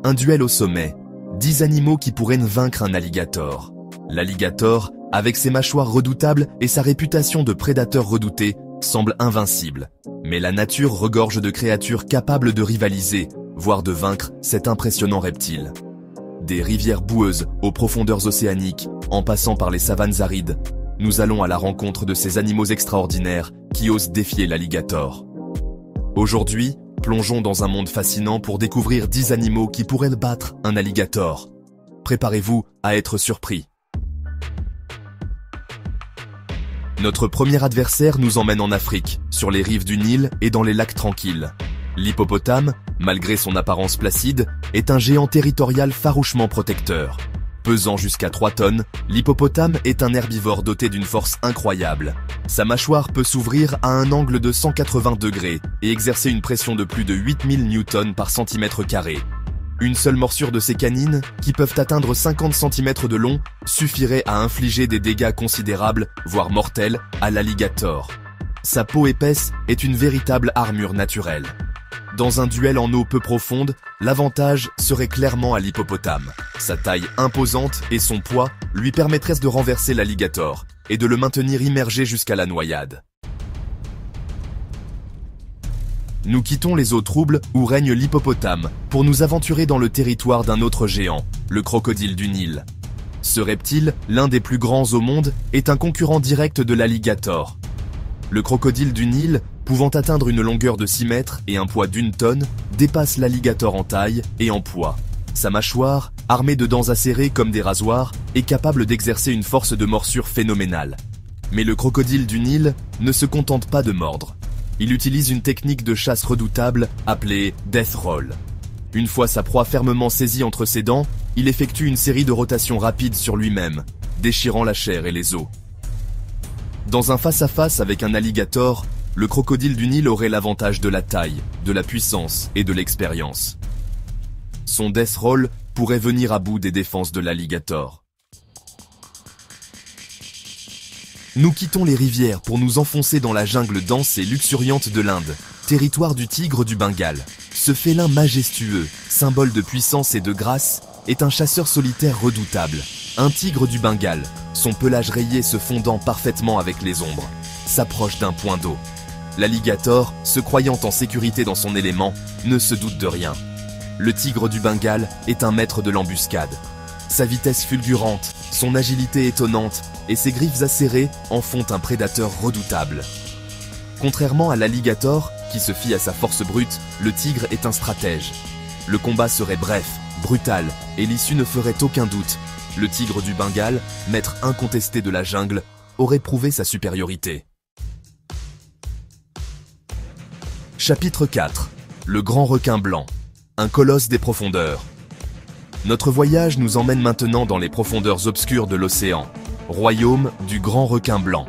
Un duel au sommet. 10 animaux qui pourraient vaincre un alligator. L'alligator, avec ses mâchoires redoutables et sa réputation de prédateur redouté, semble invincible. Mais la nature regorge de créatures capables de rivaliser, voire de vaincre cet impressionnant reptile. Des rivières boueuses aux profondeurs océaniques, en passant par les savanes arides, nous allons à la rencontre de ces animaux extraordinaires qui osent défier l'alligator. Aujourd'hui, plongeons dans un monde fascinant pour découvrir 10 animaux qui pourraient battre un alligator. Préparez-vous à être surpris. Notre premier adversaire nous emmène en Afrique, sur les rives du Nil et dans les lacs tranquilles. L'hippopotame, malgré son apparence placide, est un géant territorial farouchement protecteur. Pesant jusqu'à 3 tonnes, l'hippopotame est un herbivore doté d'une force incroyable. Sa mâchoire peut s'ouvrir à un angle de 180 degrés et exercer une pression de plus de 8000 newtons par centimètre carré. Une seule morsure de ses canines, qui peuvent atteindre 50 cm de long, suffirait à infliger des dégâts considérables, voire mortels, à l'alligator. Sa peau épaisse est une véritable armure naturelle. Dans un duel en eau peu profonde, l'avantage serait clairement à l'hippopotame. Sa taille imposante et son poids lui permettraient de renverser l'alligator et de le maintenir immergé jusqu'à la noyade. Nous quittons les eaux troubles où règne l'hippopotame pour nous aventurer dans le territoire d'un autre géant, le crocodile du Nil. Ce reptile, l'un des plus grands au monde, est un concurrent direct de l'alligator. Le crocodile du Nil, pouvant atteindre une longueur de 6 mètres et un poids d'1 tonne, dépasse l'alligator en taille et en poids. Sa mâchoire, armée de dents acérées comme des rasoirs, est capable d'exercer une force de morsure phénoménale. Mais le crocodile du Nil ne se contente pas de mordre. Il utilise une technique de chasse redoutable appelée Death Roll. Une fois sa proie fermement saisie entre ses dents, il effectue une série de rotations rapides sur lui-même, déchirant la chair et les os. Dans un face-à-face avec un alligator, le crocodile du Nil aurait l'avantage de la taille, de la puissance et de l'expérience. Son Death Roll pourrait venir à bout des défenses de l'alligator. Nous quittons les rivières pour nous enfoncer dans la jungle dense et luxuriante de l'Inde, territoire du tigre du Bengale. Ce félin majestueux, symbole de puissance et de grâce, est un chasseur solitaire redoutable. Un tigre du Bengale, son pelage rayé se fondant parfaitement avec les ombres, s'approche d'un point d'eau. L'alligator, se croyant en sécurité dans son élément, ne se doute de rien. Le tigre du Bengale est un maître de l'embuscade. Sa vitesse fulgurante, son agilité étonnante et ses griffes acérées en font un prédateur redoutable. Contrairement à l'alligator, qui se fie à sa force brute, le tigre est un stratège. Le combat serait bref, brutal, et l'issue ne ferait aucun doute. Le tigre du Bengale, maître incontesté de la jungle, aurait prouvé sa supériorité. Chapitre 4. Le grand requin blanc. Un colosse des profondeurs. Notre voyage nous emmène maintenant dans les profondeurs obscures de l'océan, royaume du grand requin blanc.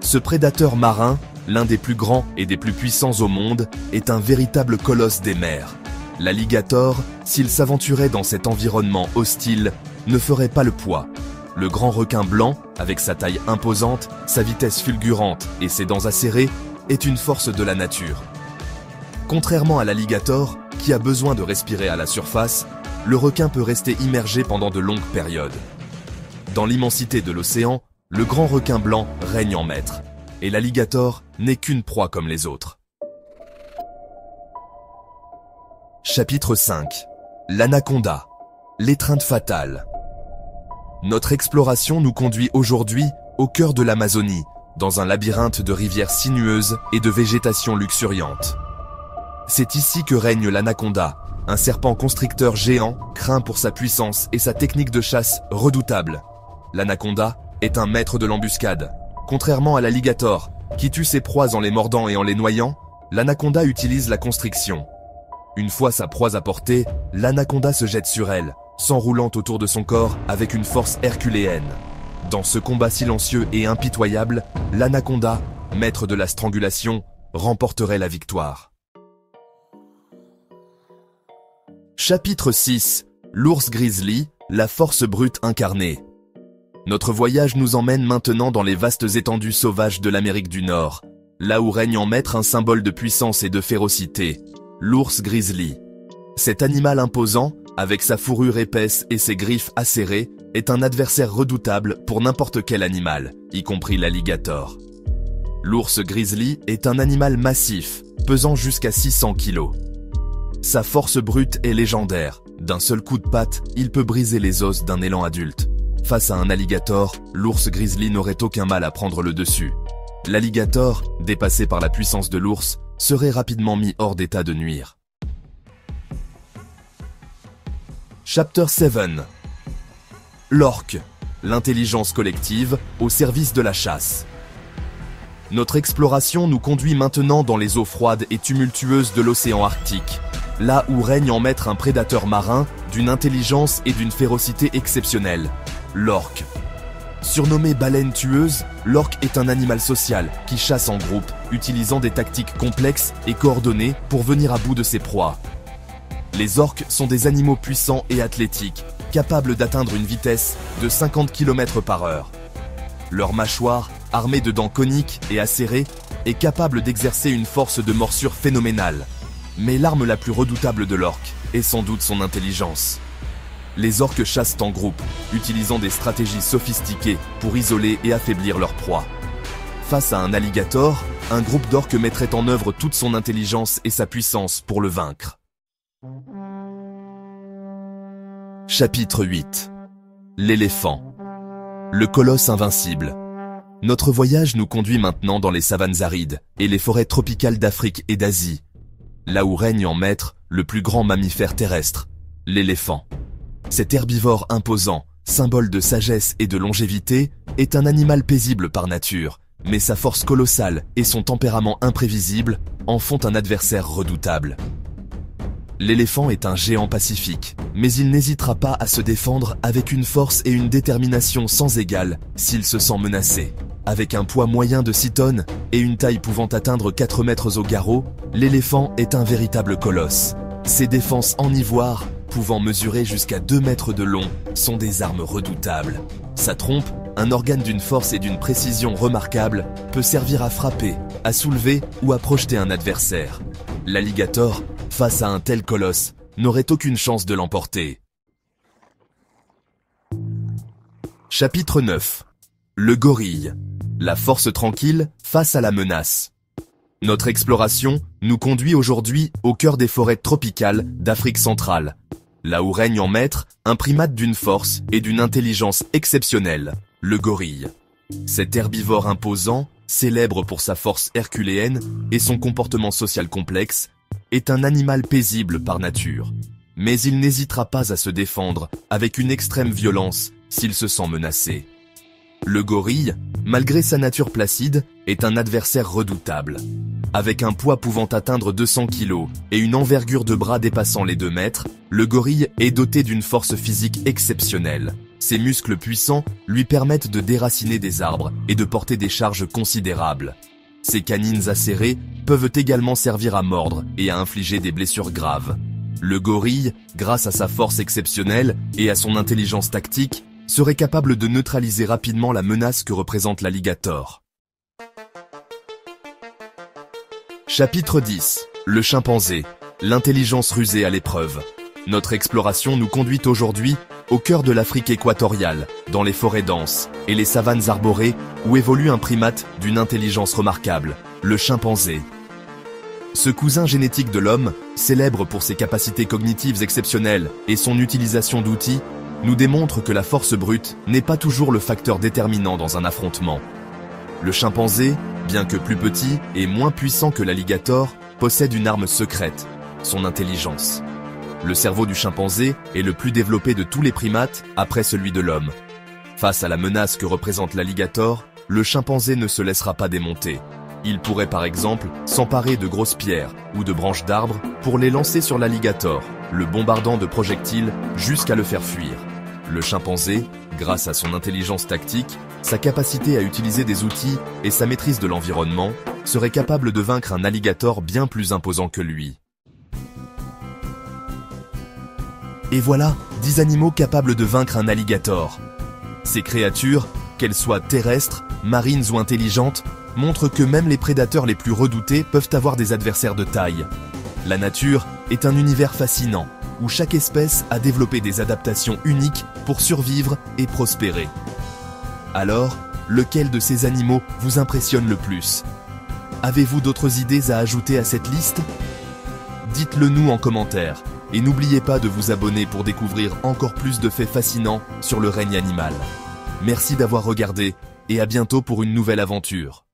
Ce prédateur marin, l'un des plus grands et des plus puissants au monde, est un véritable colosse des mers. L'alligator, s'il s'aventurait dans cet environnement hostile, ne ferait pas le poids. Le grand requin blanc, avec sa taille imposante, sa vitesse fulgurante et ses dents acérées, est une force de la nature. Contrairement à l'alligator, qui a besoin de respirer à la surface, le requin peut rester immergé pendant de longues périodes. Dans l'immensité de l'océan, le grand requin blanc règne en maître, et l'alligator n'est qu'une proie comme les autres. Chapitre 5. L'anaconda. L'étreinte fatale. Notre exploration nous conduit aujourd'hui au cœur de l'Amazonie, dans un labyrinthe de rivières sinueuses et de végétation luxuriante. C'est ici que règne l'anaconda, un serpent constricteur géant, craint pour sa puissance et sa technique de chasse redoutable. L'anaconda est un maître de l'embuscade. Contrairement à l'alligator, qui tue ses proies en les mordant et en les noyant, l'anaconda utilise la constriction. Une fois sa proie à portée, l'anaconda se jette sur elle, s'enroulant autour de son corps avec une force herculéenne. Dans ce combat silencieux et impitoyable, l'anaconda, maître de la strangulation, remporterait la victoire. Chapitre 6. L'ours grizzly, la force brute incarnée. Notre voyage nous emmène maintenant dans les vastes étendues sauvages de l'Amérique du Nord, là où règne en maître un symbole de puissance et de férocité, l'ours grizzly. Cet animal imposant, avec sa fourrure épaisse et ses griffes acérées, est un adversaire redoutable pour n'importe quel animal, y compris l'alligator. L'ours grizzly est un animal massif, pesant jusqu'à 600 kg. Sa force brute est légendaire. D'un seul coup de patte, il peut briser les os d'un élan adulte. Face à un alligator, l'ours grizzly n'aurait aucun mal à prendre le dessus. L'alligator, dépassé par la puissance de l'ours, serait rapidement mis hors d'état de nuire. Chapter 7. L'orque, l'intelligence collective au service de la chasse. Notre exploration nous conduit maintenant dans les eaux froides et tumultueuses de l'océan Arctique, là où règne en maître un prédateur marin d'une intelligence et d'une férocité exceptionnelles, l'orque. Surnommé baleine tueuse, l'orque est un animal social qui chasse en groupe, utilisant des tactiques complexes et coordonnées pour venir à bout de ses proies. Les orques sont des animaux puissants et athlétiques, capables d'atteindre une vitesse de 50 km/h. Leur mâchoire, armée de dents coniques et acérées, est capable d'exercer une force de morsure phénoménale. Mais l'arme la plus redoutable de l'orque est sans doute son intelligence. Les orques chassent en groupe, utilisant des stratégies sophistiquées pour isoler et affaiblir leur proie. Face à un alligator, un groupe d'orques mettrait en œuvre toute son intelligence et sa puissance pour le vaincre. Chapitre 8. L'éléphant. Le colosse invincible. Notre voyage nous conduit maintenant dans les savanes arides et les forêts tropicales d'Afrique et d'Asie, là où règne en maître le plus grand mammifère terrestre, l'éléphant. Cet herbivore imposant, symbole de sagesse et de longévité, est un animal paisible par nature, mais sa force colossale et son tempérament imprévisible en font un adversaire redoutable. L'éléphant est un géant pacifique, mais il n'hésitera pas à se défendre avec une force et une détermination sans égale s'il se sent menacé. Avec un poids moyen de 6 tonnes et une taille pouvant atteindre 4 mètres au garrot, l'éléphant est un véritable colosse. Ses défenses en ivoire, pouvant mesurer jusqu'à 2 mètres de long, sont des armes redoutables. Sa trompe, un organe d'une force et d'une précision remarquables, peut servir à frapper, à soulever ou à projeter un adversaire. L'alligator, face à un tel colosse, n'aurait aucune chance de l'emporter. Chapitre 9. Le gorille. La force tranquille face à la menace. Notre exploration nous conduit aujourd'hui au cœur des forêts tropicales d'Afrique centrale, là où règne en maître un primate d'une force et d'une intelligence exceptionnelles, le gorille. Cet herbivore imposant, célèbre pour sa force herculéenne et son comportement social complexe, est un animal paisible par nature. Mais il n'hésitera pas à se défendre avec une extrême violence s'il se sent menacé. Le gorille, malgré sa nature placide, est un adversaire redoutable. Avec un poids pouvant atteindre 200 kg et une envergure de bras dépassant les 2 mètres, le gorille est doté d'une force physique exceptionnelle. Ses muscles puissants lui permettent de déraciner des arbres et de porter des charges considérables. Ses canines acérées peuvent également servir à mordre et à infliger des blessures graves. Le gorille, grâce à sa force exceptionnelle et à son intelligence tactique, serait capable de neutraliser rapidement la menace que représente l'alligator. Chapitre 10. Le chimpanzé. L'intelligence rusée à l'épreuve. Notre exploration nous conduit aujourd'hui au cœur de l'Afrique équatoriale, dans les forêts denses et les savanes arborées où évolue un primate d'une intelligence remarquable, le chimpanzé. Ce cousin génétique de l'homme, célèbre pour ses capacités cognitives exceptionnelles et son utilisation d'outils, nous démontre que la force brute n'est pas toujours le facteur déterminant dans un affrontement. Le chimpanzé, bien que plus petit et moins puissant que l'alligator, possède une arme secrète, son intelligence. Le cerveau du chimpanzé est le plus développé de tous les primates après celui de l'homme. Face à la menace que représente l'alligator, le chimpanzé ne se laissera pas démonter. Il pourrait par exemple s'emparer de grosses pierres ou de branches d'arbres pour les lancer sur l'alligator, le bombardant de projectiles jusqu'à le faire fuir. Le chimpanzé, grâce à son intelligence tactique, sa capacité à utiliser des outils et sa maîtrise de l'environnement, serait capable de vaincre un alligator bien plus imposant que lui. Et voilà, 10 animaux capables de vaincre un alligator. Ces créatures, qu'elles soient terrestres, marines ou intelligentes, montrent que même les prédateurs les plus redoutés peuvent avoir des adversaires de taille. La nature est un univers fascinant, où chaque espèce a développé des adaptations uniques pour survivre et prospérer. Alors, lequel de ces animaux vous impressionne le plus? Avez-vous d'autres idées à ajouter à cette liste? Dites-le nous en commentaire, et n'oubliez pas de vous abonner pour découvrir encore plus de faits fascinants sur le règne animal. Merci d'avoir regardé, et à bientôt pour une nouvelle aventure.